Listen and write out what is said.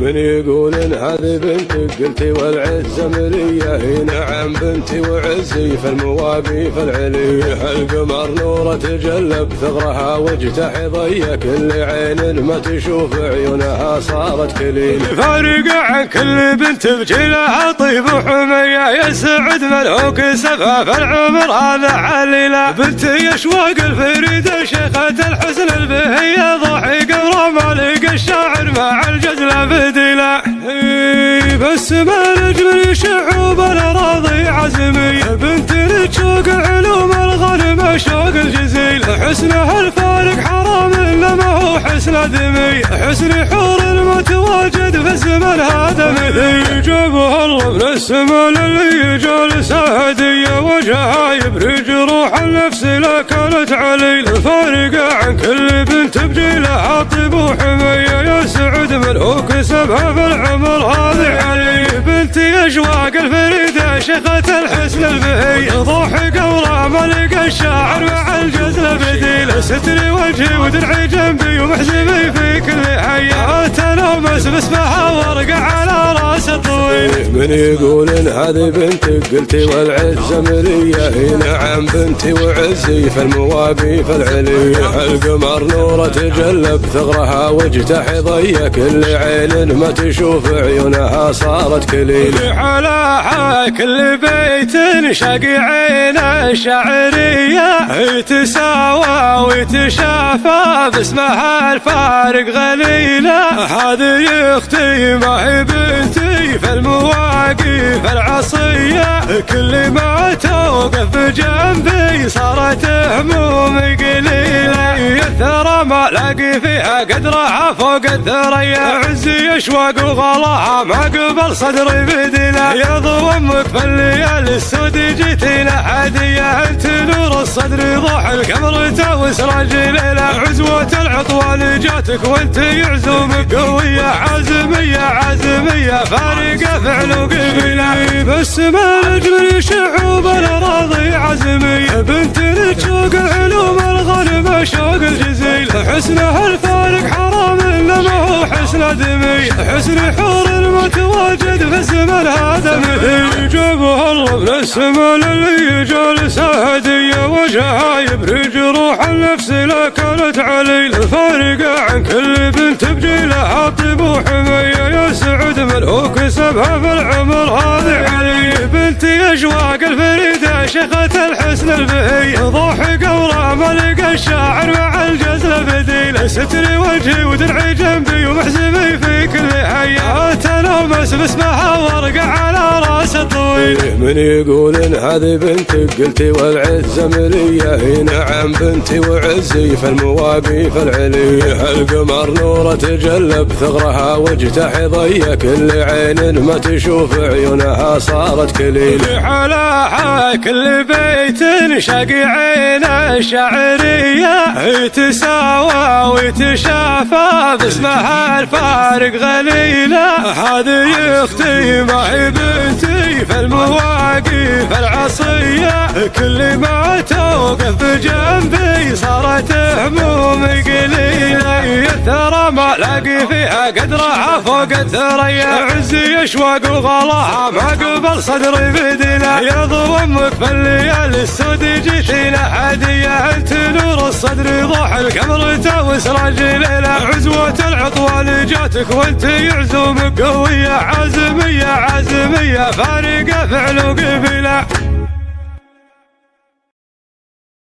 من يقول ان هذه بنتك قلتي والعزة مرية، هي نعم بنتي وعزي في المواقف العلية. القمر نوره تجلب ثغرها واجتاح ضية، كل عين ما تشوف عيونها صارت كليل. فارقة عن كل بنت بجيلها طيب وحمية، يسعد ملوك سفاف العمر هذا عليلة. بنتي اشواق الفريدة شيخة الحسن البهية، ضحي قبر مالك الشاعر مع الجزلة بديلة. بس ما نجم شعوب الاراضي عزمية، بنت تشوق علوم الغنم شوق الجزيل. حسنها الفارق حرام لما هو حسن دمي، حسن حور المتواجد في الزمن هذا مثيل. جابها الله من السما للي جالسه هدية، وجهها يبرج روح النفس لا كانت عليل. فارقة عن كل بنت بجيلها طيب وحمية، يسعد ملوك سبها في العمر هذه علي. بنتي اشواق الفريدة شيخة الحسن البهية، ضحك ورا ملك الشاعر مع الجزلة بديلة. ستري وجهي ودرعي جنبي ومحزمي في كل حية، تنومس باسمها ورقة على راس الطويل. من يقول ان هذه بنتك قلتي والعزة مرية، هي نعم بنتي وعزي في المواقف العلية. القمر نوره تجلب ثغرها واجتاح ضية، كل عين ما تشوف عيونها صارت كليل. حلاها كل بيت شاقي عين الشاعرية، تساوى ويتشافى باسمها الفارق غليلة. هذه اختي ما هي بنتي في المواقف العصية، كل ما توقف بجنبي صارت همومي قليلة. الثرى ما لاقي فيها قدرها فوق الثريا، عزي اشواق وغلاها ما قبل صدري بديلة. يا ضو امك في الليالي السود جيتينا هدية، انت نور الصدر ضاح القمر وسراج ليلة. عزوة العطوان جاتك وانت يعزومك قوية، عازمية عازمية فارقة فعل وقبيلة. بس ما نجم شعوب الاراضي عزمية، بنت تشوق علوم الغنم شوق الجزيل. حسنها الفارق حرام انما هو حسن دمي، حسن حور المتواجد في الزمن هذا مثيل. جابها الله من السما للي جالسه هدية، وجهها يبرج روح النفس لا كانت عليل. فارقة عن كل بنت بجيلها طيب وحمية، يسعد ملوك سبها في العمر هذه علي. بنتي اشواق الفريدة شيخة الحسن البهية، ضحك ورا ملك الشاعر مع الجزلة بديلة. ستري وجهي ودرعي جنبي ومحزمي في كل حية، تنومس باسمها ورقة على راس الطويل. من يقول ان هذه بنتك قلتي والعزة مرية، هي نعم بنتي وعزي في المواقف العلية. القمر نوره تجلب ثغرها واجتاح ضية، كل عين ما تشوف عيونها صارت كليل. حلاها كل بيت شاقي عين الشاعرية، تساوى ويتشافى باسمها الفارق غليلة. هذه اختي ما هي بنتي في المواقف العصية، كل ما توقف بجنبي صارت همومي قليلة. الثرى ما لاقي فيها قدرها فوق الثريا، عزي اشواق وغلاها ما قبل صدري بديلة. يا ضو امك في الليالي السود جيتينا هدية، انت نور الصدر ضاح القمر وسراج ليلة. عزوة العطوان جاتك وانت يعزومك قوية، عازمية عازمية فارقة فعل وقبيلة.